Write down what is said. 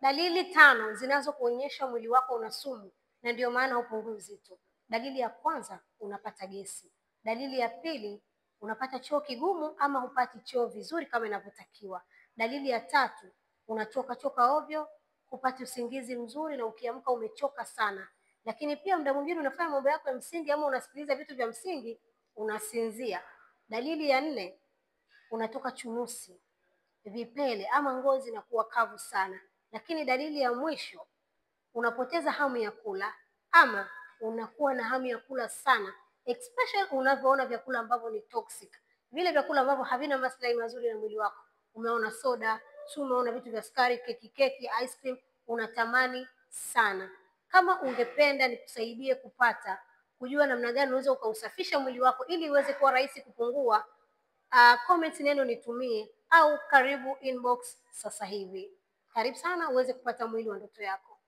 Dalili 5 zinazokuonyesha mwili wako una sumu na ndio maana hupungui uzito. Dalili ya kwanza, unapata gesi. Dalili ya pili, unapata choo kigumu ama hupati choo vizuri kama inavyotakiwa. Dalili ya tatu, unachoka ovyo, hupati usingizi mzuri na ukiamka umechoka sana. Lakini pia muda mwingine unafanya mambo yako ya msingi ama unasikiliza vitu vya msingi, unasinzia. Dalili ya 4, unatoka chunusi, vipele ama ngozi inakuwa kavu sana. Lakini dalili ya mwisho, unapoteza hamu ya kula ama unakuwa na hamu ya kula sana, especially unavyoona vyakula ambavyo ni toxic, vile vyakula ambavyo havina maslahi mazuri na mwili wako. Umeona soda, umeona vitu vya sukari, keki, ice cream, unatamani sana. Kama ungependa nikusaidie kujua namna gani unaweza ukausafisha mwili wako ili uweze kuwa rahisi kupungua, comment neno nitumie au karibu inbox sasa hivi. Karibu sana uweze kupata mwili wa ndoto yako.